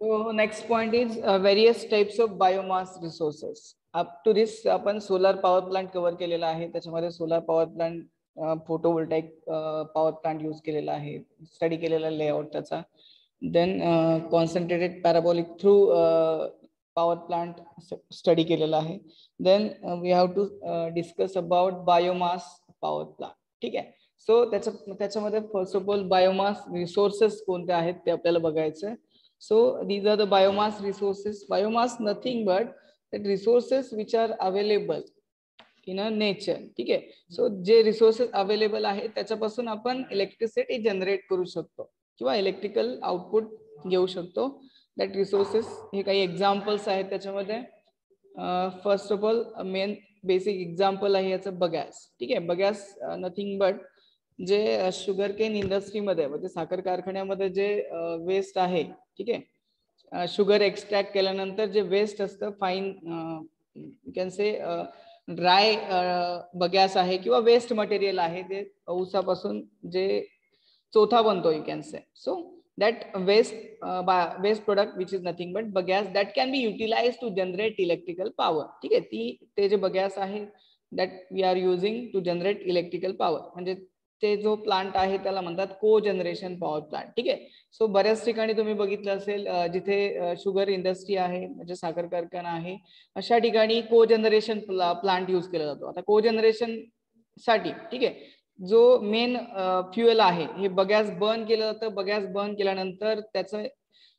So next point is various types of biomass resources. Up to this आपण solar power plant cover केलेला आहे. त्याच्यामध्ये solar power plant, photovoltaic power plant use केलेला आहे, study केलेला layout त्याचा. Then concentrated parabolic through power plant study केलेला आहे. Then we have to discuss about biomass power plant. ठीक आहे. सो त्याच्यामध्ये first of all biomass resources कोणते आहेत ते आपल्याला बघायचं. So these are the biomass resources. Biomass nothing but the resources which are available in a nature. ठीक आहे. सो जे रिसोर्सेस अवेलेबल आहेत त्याच्यापासून आपण इलेक्ट्रिसिटी जनरेट करू शकतो किंवा इलेक्ट्रिकल आउटपुट घेऊ शकतो. दॅट रिसोर्सेस हे काही एक्झाम्पल्स आहेत त्याच्यामध्ये. First of all main basic example आहे याचं बगॅस. ठीक आहे. बगॅस नथिंग बट जे शुगर केन इंडस्ट्रीमध्ये म्हणजे साखर कारखान्यामध्ये जे वेस्ट आहे, ठीक आहे, शुगर एक्सट्रॅक्ट केल्यानंतर जे वेस्ट असतं fine you can say dry bagasse आहे किंवा वेस्ट मटेरियल आहे ते ऊसापासून जे चोथा बनतो you can say. So that waste product which is nothing but bagasse that can be utilized to generate electrical power. ठीक आहे. ते जे बगॅस आहे that we are using to generate electrical power म्हणजे ते जो प्लांट आहे त्याला म्हणतात को जनरेशन पॉवर प्लांट. ठीक आहे. सो बऱ्याच ठिकाणी तुम्ही बघितलं असेल जिथे शुगर इंडस्ट्री आहे म्हणजे साखर कारखाना आहे अशा ठिकाणी को जनरेशन प्लांट यूज केला जातो. आता को जनरेशन साठी ठीक आहे जो मेन फ्युएल आहे हे बगॅस बर्न केलं जातं. बगॅस बर्न केल्यानंतर त्याचं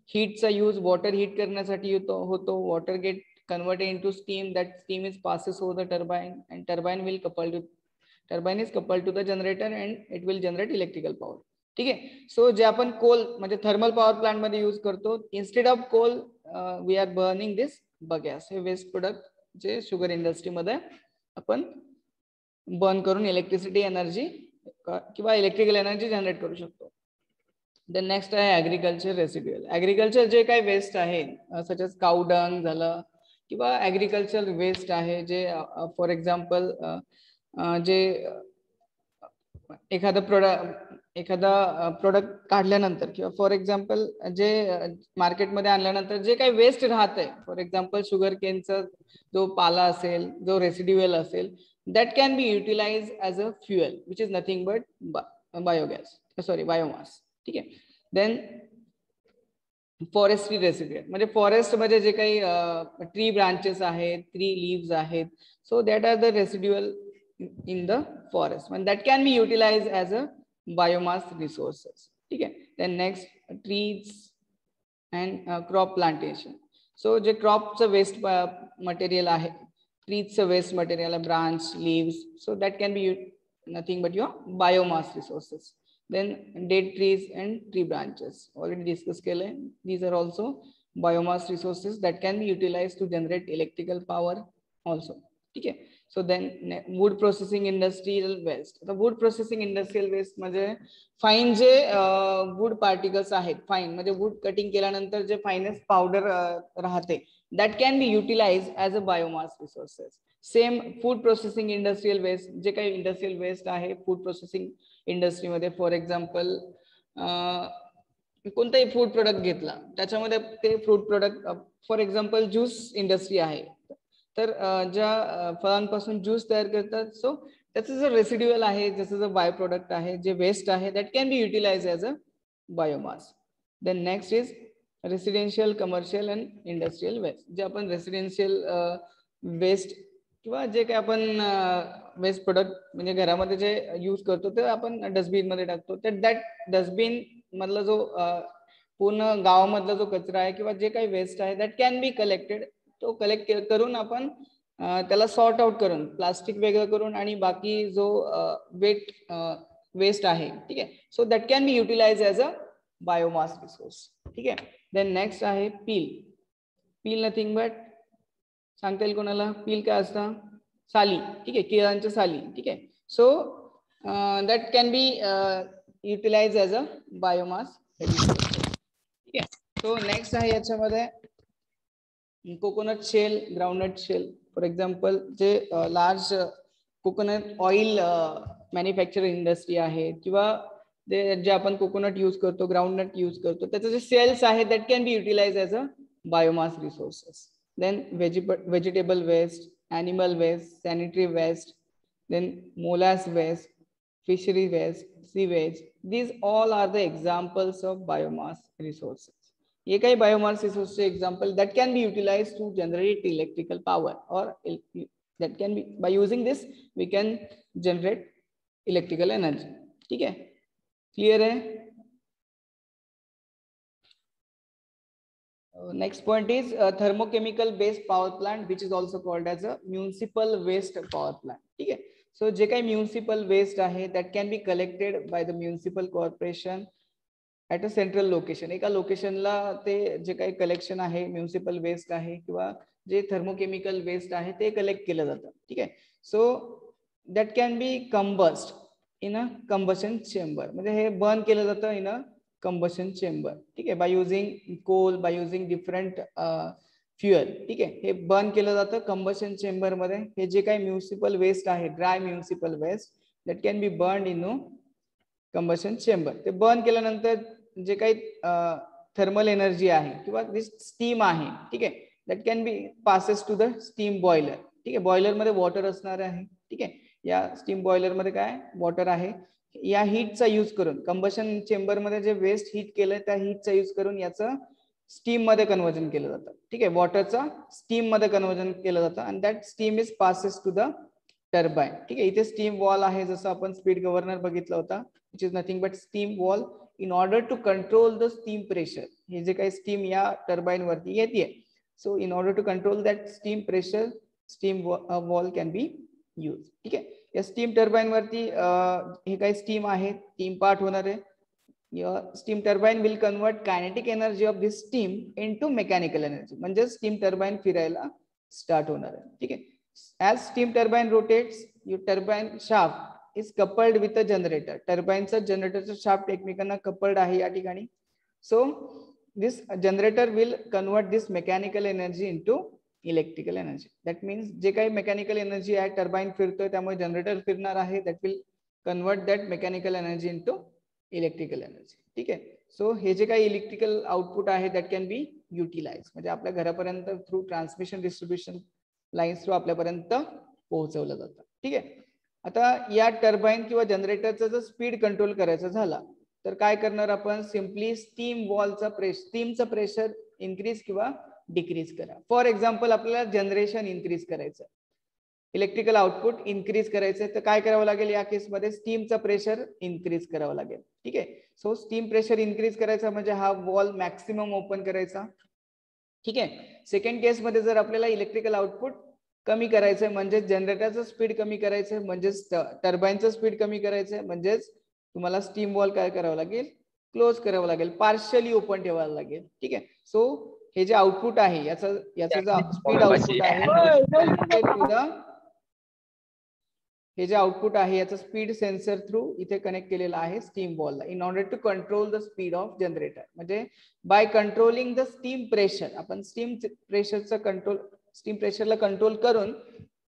हीटचा यूज वॉटर हीट करण्यासाठी होतो. Water get converted into steam. That steam is passes over the turbine and turbine will turbine is coupled to the generator and it will generate electrical power. ठीक आहे. So जे आपण coal म्हणजे thermal power plant मध्ये use करतो instead of coal we are burning this bagasse. हे waste product जे sugar इंडस्ट्रीमध्ये आपण बर्न करून इलेक्ट्रिसिटी एनर्जी किंवा इलेक्ट्रिकल एनर्जी जनरेट करू शकतो. देन नेक्स्ट आहे ऍग्रिकल्चर रेसिड्युअल. ऍग्रिकल्चर जे काही वेस्ट आहे सच एज काऊ डंग झालं किंवा ऍग्रिकल्चर वेस्ट आहे जे फॉर एक्झाम्पल जे एखादा प्रोडक्ट काढल्यानंतर किंवा फॉर एक्झाम्पल जे मार्केटमध्ये आणल्यानंतर जे काही वेस्ट राहत आहे फॉर एक्झाम्पल शुगर केनचा जो पाला असेल जो रेसिड्युअल असेल that can be utilized as a fuel which is nothing but biomass. ठीक आहे. देन फॉरेस्ट्री रेसिड्युअल म्हणजे फॉरेस्ट मध्ये जे काही ट्री ब्रांचेस आहेत ट्री लीव्स आहेत so that are the residual in the forest and that can be utilized as a biomass resources. ठीक आहे. then next trees and crop plantation. so जे क्रॉपचं waste material आहे trees waste material, branch, leaves, so that can be nothing but your biomass resources. Then dead trees and tree branches already discussed kele. These are also biomass resources that can be utilized to generate electrical power also. Okay. So then wood processing industrial waste. The wood processing industrial waste म्हणजे fine जे wood particles आहेत fine म्हणजे wood cutting केल्यानंतर जे finest powder राहते that can be utilized as a biomass resources. Same food processing industrial waste जे काही industrial waste आहे फूड प्रोसेसिंग इंडस्ट्रीमध्ये फॉर एक्झाम्पल कोणताही फूड प्रोडक्ट घेतला त्याच्यामध्ये ते food product for example juice industry आहे तर ज्या फळांपासून ज्यूस तयार करतात सो त्याचं जो रेसिड्युअल आहे जसं जो बाय प्रोडक्ट आहे जे वेस्ट आहे that can be utilise as a biomass. Then next is residential commercial and industrial waste. जे आपण रेसिडेन्शियल वेस्ट किंवा जे काही आपण वेस्ट प्रोडक्ट म्हणजे घरामध्ये जे यूज करतो ते आपण डस्टबिन मध्ये टाकतो तर दॅट डस्टबिन मधला जो पूर्ण गावामधला जो कचरा आहे किंवा जे काही वेस्ट आहे दॅट कॅन बी कलेक्टेड. तो कलेक्ट करून आपण त्याला सॉर्ट आउट करून प्लास्टिक वेगळं करून आणि बाकी जो वेस्ट आहे ठीक आहे so that can be utilise as a biomass resource. ठीक आहे. देन नेक्स्ट आहे पील. पील नथिंग बट सांगता येईल कोणाला पील काय असतं साली. ठीक आहे. केळांच्या साली. ठीक आहे. So that can be utilise as a biomass resource. ठीक आहे. सो नेक्स्ट आहे याच्यामध्ये coconut shell groundnut shell. For example जे large coconut oil manufacturing industry आहे किंवा जे आपण कोकोनट यूज करतो, ग्राउंडनट यूज करतो, त्याचे जे सेल्स आहेत that can be utilise as a biomass resources. Then vegetable waste, animal waste, sanitary waste, then molas waste, fishery waste, sewage. These all are the examples of biomass resources. ये काही biomass resources example that can be utilized to generate electrical power, or that can be, by using this we can generate electrical energy. ठीक है, clear है? Next point is thermochemical based power plant, which is also called as a municipal waste power plant. ठीक है, so जे काही municipal waste आहे that can be collected by the municipal corporation at a central location. एका लोकेशनला ते जे काही कलेक्शन आहे, म्युनिसिपल वेस्ट आहे किंवा जे थर्मोकेमिकल वेस्ट आहे ते कलेक्ट केलं जातं. ठीक आहे, so that can B combust in a combustion chamber, म्हणजे हे बर्न केलं जातं इन अ कंबशन चेंबर. ठीक आहे, by using coal, by using different fuel. ठीक आहे, हे बर्न केलं जातं कंबशन चेंबर मध्ये. हे जे काही म्युनिसिपल वेस्ट आहे, dry municipal waste, that can be burn in combustion chamber. ते बर्न केल्यानंतर जे काही थर्मल एनर्जी आहे किंवा स्टीम आहे, ठीक आहे, that can be passes to the steam boiler. ठीक आहे, बॉयलर मध्ये वॉटर असणार आहे. ठीक आहे, या स्टीम बॉयलर मध्ये काय वॉटर आहे, या हीटचा यूज करून कंबशन चेंबर मध्ये जे वेस्ट हीट केलंय त्या हीटचा यूज करून याचं स्टीम मध्ये कन्वर्जन केलं जातं. ठीक आहे, वॉटरचा स्टीम मध्ये कन्वर्जन केलं जातं आणि that steam is passes to the turbine. ठीक आहे, इथे स्टीम वॉल आहे, जसं आपण स्पीड गव्हर्नर बघितला होता, which is nothing but steam valve. In order to control the steam pressure, हे जे काही स्टीम या टर्बाइन वरती येते, so in order to control that steam pressure, steam valve can be use. ठीक आहे, या स्टीम टर्बाइन वरती हे काही स्टीम आहे ती इम्पार्ट होणार आहे. Steam turbine will convert kinetic energy of this steam into mechanical energy, म्हणजे स्टीम टर्बाइन फिरायला स्टार्ट होणार आहे. ठीक आहे, as steam turbine rotates, your turbine shaft is coupled with a generator. Turbine चा जनरेटरचा शाफ्ट एकमेकांना कपल्ड आहे या ठिकाणी. So this generator will convert this mechanical energy into electrical energy. That means जे काही मेकॅनिकल एनर्जी आहे, टर्बाइन फिरतोय त्यामुळे जनरेटर फिरणार आहे, that will convert that mechanical energy into electrical energy. ठीक आहे, सो हे जे काही इलेक्ट्रिकल आउटपुट आहे that can be utilized, म्हणजे आपल्या घरापर्यंत through transmission distribution lines through आपल्यापर्यंत पोहोचवलं जातं. ठीक आहे, आता या टर्बाइन किंवा जनरेटरचा जर स्पीड कंट्रोल करायचा झाला तर काय करणार आपण, सिम्पली स्टीम वॉलचा स्टीमचं प्रेशर इन्क्रीज किंवा डिक्रीज करा. फॉर एक्झाम्पल आपल्याला जनरेशन इन्क्रीज करायचं, इलेक्ट्रिकल आउटपुट इन्क्रीज करायचं, तर काय करावं लागेल, या केसमध्ये स्टीमचं प्रेशर इन्क्रीज करावं लागेल. ठीक आहे, सो स्टीम प्रेशर इन्क्रीज करायचा म्हणजे हा वॉल मॅक्सिमम ओपन करायचा. ठीक आहे, सेकंड केस मध्ये जर आपल्याला इलेक्ट्रिकल आउटपुट कमी करायचंय, म्हणजे जनरेटरचं स्पीड कमी करायचंय, म्हणजेच टर्बाइनचं स्पीड कमी करायचंय, म्हणजेच तुम्हाला स्टीम वॉल काय करावं लागेल, क्लोज करावं लागेल, पार्शियली ओपन ठेवायला लागेल. ठीक आहे, सो हे जे आउटपुट आहे याचं जो स्पीड आउटपुट आहे, हे जे आउटपुट आहे याचं स्पीड सेन्सर थ्रू इथे कनेक्ट केलेलं आहे स्टीम वॉलला, in order to control the speed of generator. म्हणजे by controlling the steam pressure, आपण स्टीम प्रेशरचं कंट्रोल, स्टीम प्रेशरला कंट्रोल करून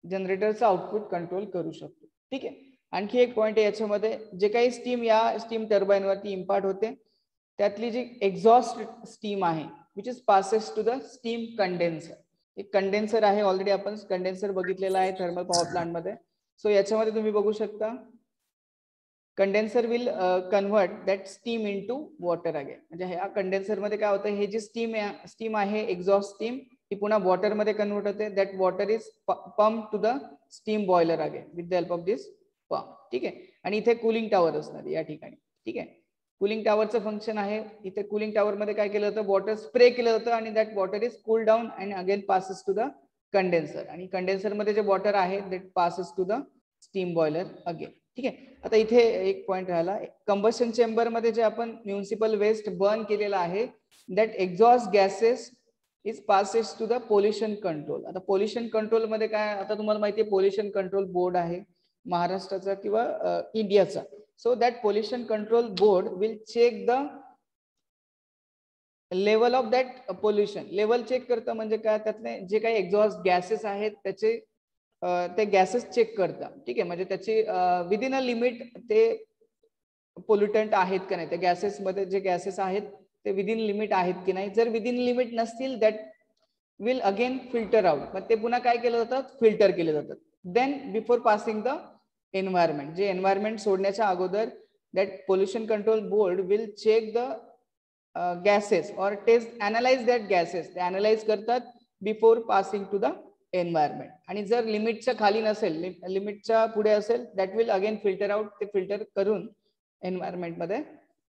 जनरेटरचं आउटपुट कंट्रोल करू शकतो. ठीक आहे, आणखी एक पॉइंट आहे याच्यामध्ये, जे काही स्टीम या स्टीम टर्बाइन वरती इम्पार्ट होते त्यातली जी एक्झॉस्ट स्टीम आहे which is passes to the steam condenser. एक कंडेन्सर आहे, ऑलरेडी आपण कंडेन्सर बघितलेला आहे थर्मल पॉवर प्लांट मध्ये. सो याच्यामध्ये तुम्ही बघू शकता condenser will convert that steam into water again. म्हणजे ह्या कंडेन्सर मध्ये काय होतं, हे जी स्टीम आहे एक्झॉस्ट स्टीम, ती पुन्हा वॉटर मध्ये कन्वर्ट होते. That water is pump to the steam boiler again with the help of this pump. ठीक आहे, आणि इथे कूलिंग टॉवर असणार या ठिकाणी. ठीक आहे, कूलिंग टॉवरचं फंक्शन आहे, इथे कूलिंग टॉवर मध्ये काय केलं जातं, वॉटर स्प्रे केलं जातं आणि that water is cool down and again passes to the condenser, आणि कंडेन्सर मध्ये जे वॉटर आहे that passes to the steam boiler again. ठीक आहे, आता इथे एक पॉइंट राहिला, कंबशन चेंबर मध्ये जे आपण म्युनिसिपल वेस्ट बर्न केलेला आहे that exhaust gases is passes to the pollution control. आता पोल्युशन कंट्रोल मध्ये काय, आता तुम्हाला माहिती आहे पोल्युशन कंट्रोल बोर्ड आहे महाराष्ट्राचा किंवा इंडियाचा. So that pollution control board will check the level of that pollution. Level check करतं म्हणजे काय, त्यातले जे काही एक्झॉस्ट गॅसेस आहेत त्याचे ते गॅसेस चेक करतात. ठीक आहे, म्हणजे त्याची विदिन अ लिमिट ते पोल्युटंट आहेत का नाही, त्या गॅसेसमध्ये जे गॅसेस आहेत ते विदिन लिमिट आहेत की नाही. जर विदिन लिमिट नसतील that will again filter out. मग ते पुन्हा काय केलं जातं, फिल्टर केले जातात. Then before passing the environment, जे एन्व्हायरमेंट सोडण्याच्या अगोदर that pollution control board will check the gases or test analyse that gases. ते अनालाइज करतात before passing to the environment. आणि जर लिमिटच्या खाली नसेल, लिमिटच्या पुढे असेल, that will again filter out. ते फिल्टर करून एन्व्हायरमेंट मध्ये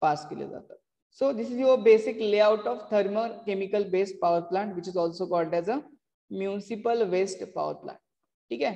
पास केले जातात. So this is your basic layout of thermochemical based power plant, which is also called as a municipal waste power plant. ठीक है.